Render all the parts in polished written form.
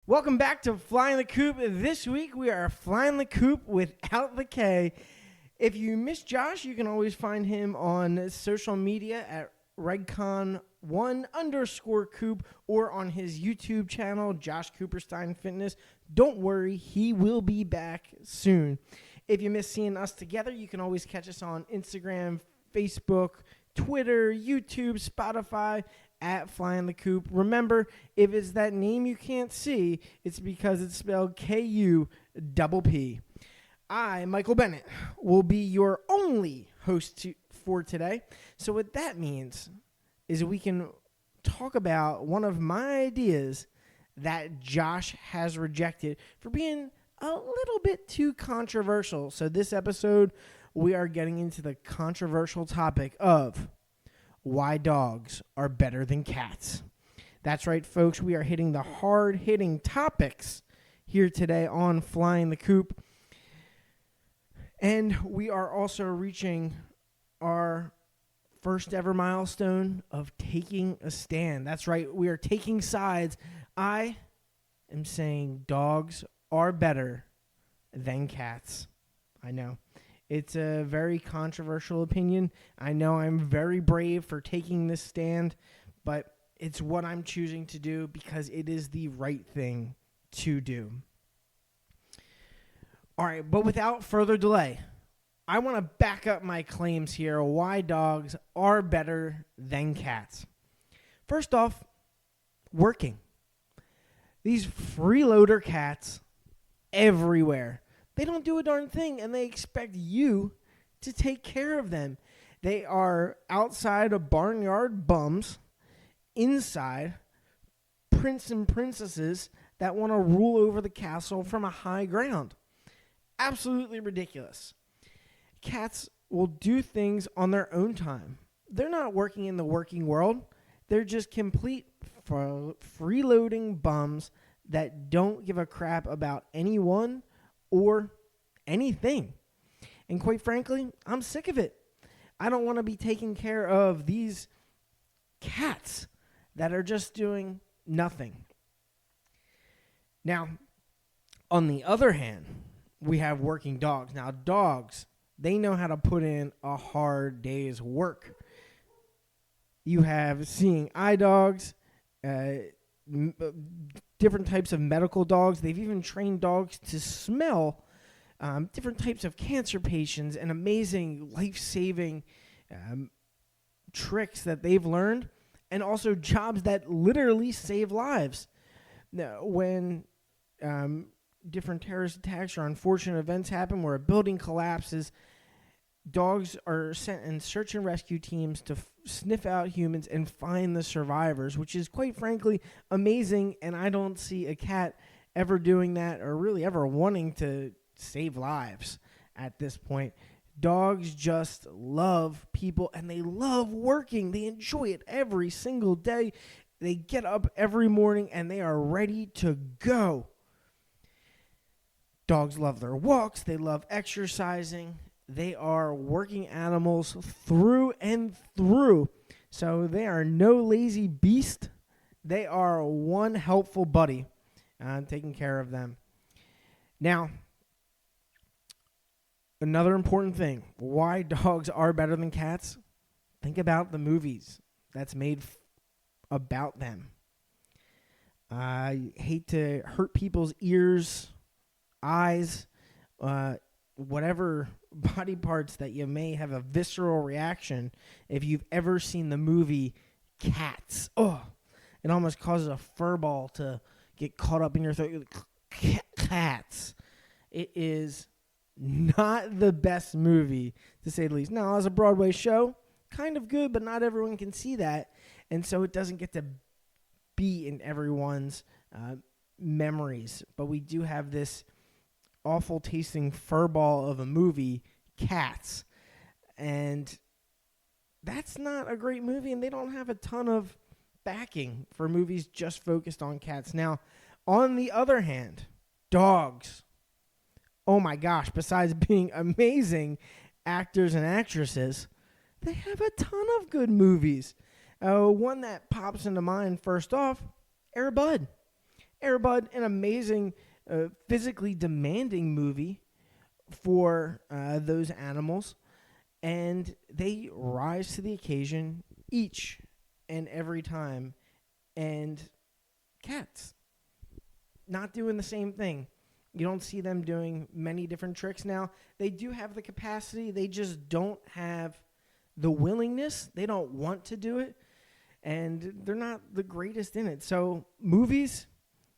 Welcome back to Flying the Kupp. This week we are flying the coop without the K. If you miss Josh, you can always find him on social media at Redcon1_Coop or on his YouTube channel, Josh Cooperstein Fitness. Don't worry, he will be back soon. If you miss seeing us together, you can always catch us on Instagram, Facebook, Twitter, YouTube, Spotify, at Flying the Kupp. Remember, if it's that name you can't see, it's because it's spelled Kupp. I, Michael Bennett, will be your only host for today. So what that means is we can talk about one of my ideas that Josh has rejected for being a little bit too controversial. So this episode, we are getting into the controversial topic of why dogs are better than cats. That's right, folks. We are hitting the hard-hitting topics here today on Flying the Kupp. And we are also reaching our first ever milestone of taking a stand. That's right. We are taking sides. I am saying dogs are better than cats. I know. It's a very controversial opinion. I know I'm very brave for taking this stand, but it's what I'm choosing to do because it is the right thing to do. All right, but without further delay, I want to back up my claims here why dogs are better than cats. First off, working. These freeloader cats everywhere. They don't do a darn thing, and they expect you to take care of them. They are outside of barnyard bums, inside prince and princesses that want to rule over the castle from a high ground. Absolutely ridiculous. Cats will do things on their own time. They're not working in the working world. They're just complete freeloading bums that don't give a crap about anyone or anything. And quite frankly, I'm sick of it. I don't want to be taking care of these cats that are just doing nothing. Now, on the other hand, we have working dogs. Now, dogs, they know how to put in a hard day's work. You have seeing eye dogs, different types of medical dogs. They've even trained dogs to smell different types of cancer patients and amazing life-saving tricks that they've learned, and also jobs that literally save lives. Now, when different terrorist attacks or unfortunate events happen where a building collapses, dogs are sent in search and rescue teams to sniff out humans and find the survivors, which is quite frankly amazing, and I don't see a cat ever doing that or really ever wanting to save lives at this point. Dogs just love people, and they love working. They enjoy it every single day. They get up every morning, and they are ready to go. Dogs love their walks. They love exercising. They are working animals through and through. So they are no lazy beast. They are one helpful buddy taking care of them. Now, another important thing, why dogs are better than cats. Think about the movies that's made about them. I hate to hurt people's ears, eyes, whatever body parts that you may have a visceral reaction if you've ever seen the movie Cats. Oh, it almost causes a fur ball to get caught up in your throat. Cats. It is not the best movie, to say the least. Now, as a Broadway show, kind of good, but not everyone can see that, and so it doesn't get to be in everyone's memories. But we do have this awful tasting furball of a movie, Cats, and that's not a great movie, and they don't have a ton of backing for movies just focused on cats. Now, on the other hand, dogs, oh my gosh, besides being amazing actors and actresses, they have a ton of good movies. One that pops into mind first off, Air Bud. Air Bud, an amazing, physically demanding movie for those animals, and they rise to the occasion each and every time. And cats, not doing the same thing. You don't see them doing many different tricks now. They do have the capacity. They just don't have the willingness. They don't want to do it. And they're not the greatest in it. So movies,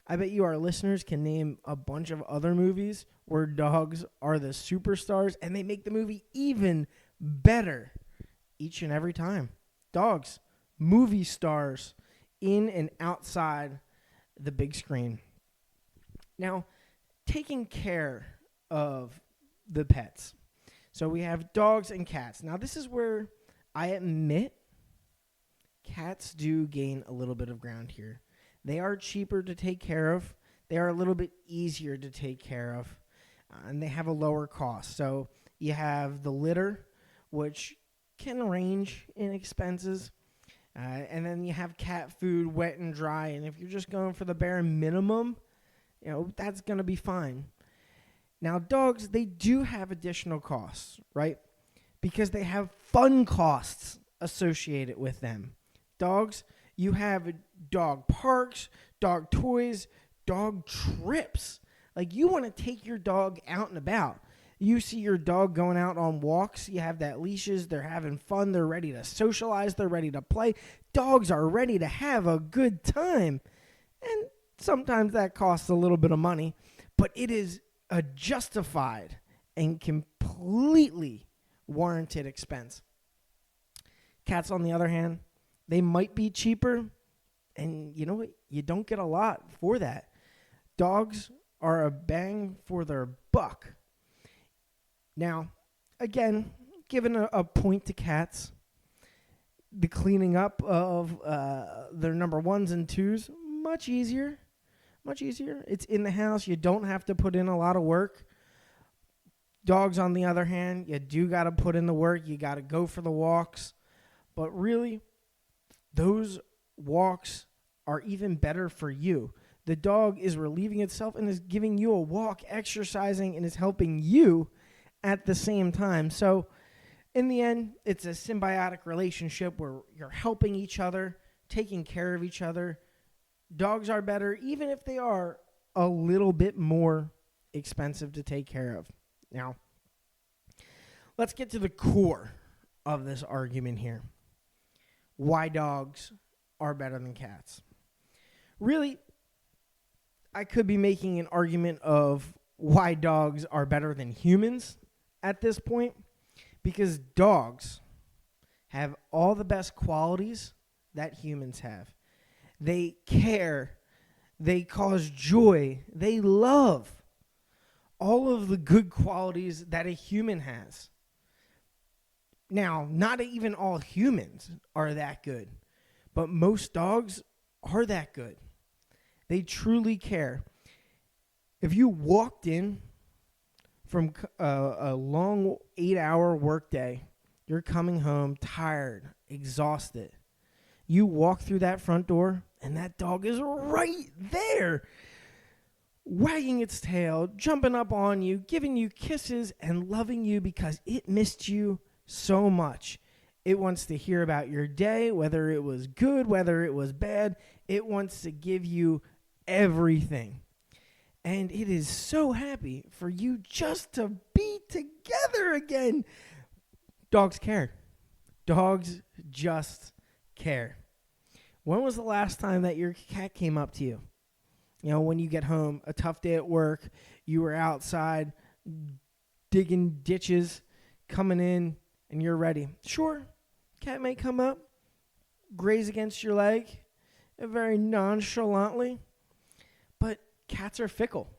I bet you our listeners can name a bunch of other movies where dogs are the superstars and they make the movie even better each and every time. Dogs, movie stars in and outside the big screen. Now, taking care of the pets. So we have dogs and cats. Now, this is where I admit cats do gain a little bit of ground here. They are cheaper to take care of. They are a little bit easier to take care of. And they have a lower cost. So you have the litter, which can range in expenses. And then you have cat food, wet and dry. And if you're just going for the bare minimum, that's going to be fine. Now, dogs, they do have additional costs, right? Because they have fun costs associated with them. Dogs, you have dog parks, dog toys, dog trips. Like, you want to take your dog out and about. You see your dog going out on walks. You have that leashes. They're having fun. They're ready to socialize. They're ready to play. Dogs are ready to have a good time. And sometimes that costs a little bit of money, but it is a justified and completely warranted expense. Cats, on the other hand, they might be cheaper, and you know what? You don't get a lot for that. Dogs are a bang for their buck. Now, again, given a point to cats, the cleaning up of their number ones and twos, much easier. Much easier. It's in the house. You don't have to put in a lot of work. Dogs, on the other hand, you do got to put in the work. You got to go for the walks. But really, those walks are even better for you. The dog is relieving itself and is giving you a walk, exercising, and is helping you at the same time. So, in the end, it's a symbiotic relationship where you're helping each other, taking care of each other. Dogs are better, even if they are a little bit more expensive to take care of. Now, let's get to the core of this argument here. Why dogs are better than cats. Really, I could be making an argument of why dogs are better than humans at this point, because dogs have all the best qualities that humans have. They care. They cause joy. They love. All of the good qualities that a human has. Now, not even all humans are that good, but most dogs are that good. They truly care. If you walked in from a long 8-hour workday, you're coming home tired, exhausted. You walk through that front door, and that dog is right there, wagging its tail, jumping up on you, giving you kisses, and loving you because it missed you so much. It wants to hear about your day, whether it was good, whether it was bad. It wants to give you everything. And it is so happy for you just to be together again. Dogs care. Dogs just care. When was the last time that your cat came up to you? When you get home, a tough day at work, you were outside digging ditches, coming in, and you're ready. Sure, cat may come up, graze against your leg, very nonchalantly, but cats are fickle.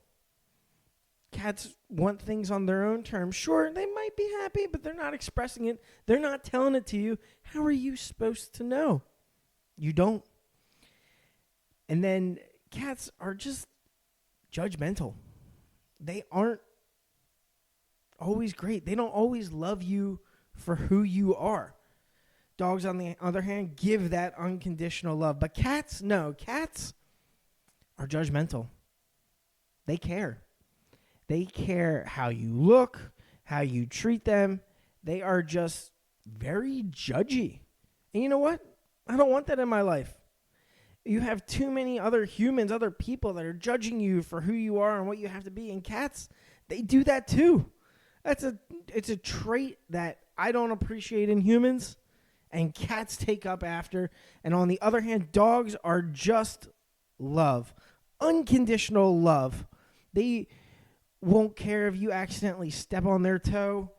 Cats want things on their own terms. Sure, they might be happy, but they're not expressing it. They're not telling it to you. How are you supposed to know? You don't. And then cats are just judgmental. They aren't always great. They don't always love you for who you are. Dogs, on the other hand, give that unconditional love. But cats, no. Cats are judgmental. They care. They care how you look, how you treat them. They are just very judgy. And you know what? I don't want that in my life. You have too many other humans, other people that are judging you for who you are and what you have to be. And cats, they do that too. It's a trait that I don't appreciate in humans, and cats take up after. And on the other hand, dogs are just love, unconditional love. They won't care if you accidentally step on their toe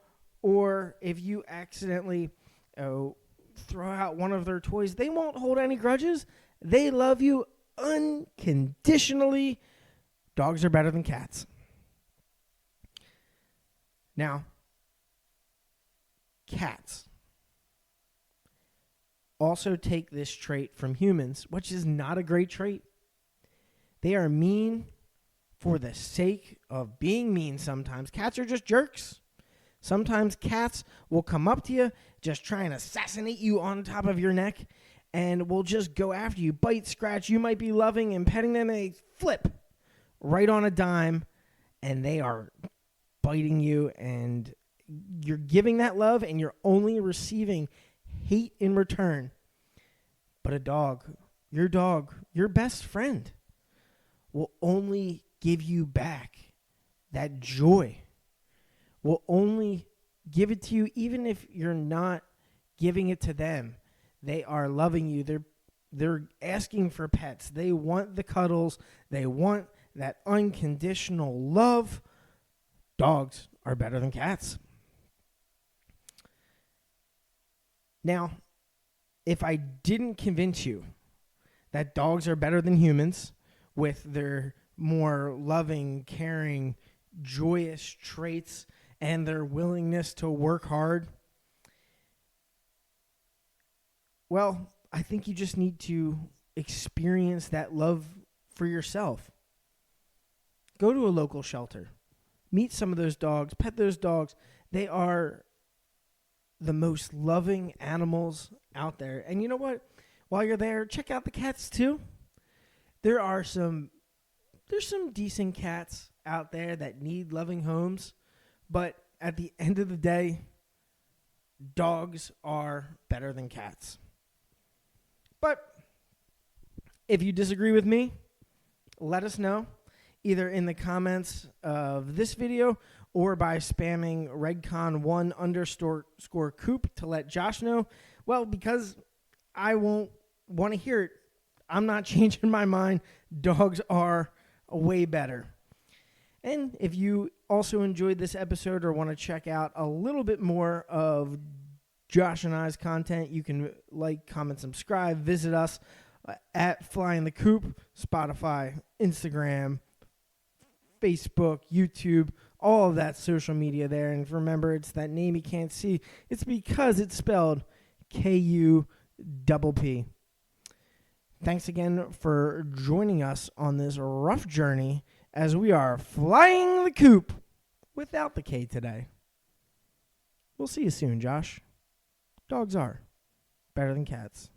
or if you accidentally throw out one of their toys. They won't hold any grudges. They love you unconditionally. Dogs are better than cats. Now, cats also take this trait from humans, which is not a great trait. They are mean for the sake of being mean sometimes. Cats are just jerks. Sometimes cats will come up to you, just try and assassinate you on top of your neck, and will just go after you, bite, scratch. You might be loving and petting them, and they flip right on a dime, and they are biting you, and you're giving that love, and you're only receiving hate in return. But a dog, your best friend, will only give you back that joy, will only give it to you even if you're not giving it to them. They are loving you. They're asking for pets. They want the cuddles. They want that unconditional love. Dogs are better than cats. Now, if I didn't convince you that dogs are better than humans with their more loving, caring, joyous traits and their willingness to work hard, well, I think you just need to experience that love for yourself. Go to a local shelter. Meet some of those dogs. Pet those dogs. They are the most loving animals out there. And you know what? While you're there, check out the cats too. There's some decent cats out there that need loving homes. But at the end of the day, dogs are better than cats. But if you disagree with me, let us know, either in the comments of this video or by spamming redcon1_coop to let Josh know. Well, because I won't want to hear it. I'm not changing my mind. Dogs are way better. And if you also enjoyed this episode or want to check out a little bit more of Josh and I's content, you can like, comment, subscribe, visit us at Flying the Kupp, Spotify, Instagram, Facebook, YouTube, all of that social media there. And remember, it's that name you can't see. It's because it's spelled Kupp. Thanks again for joining us on this rough journey as we are flying the coop without the K today. We'll see you soon, Josh. Dogs are better than cats.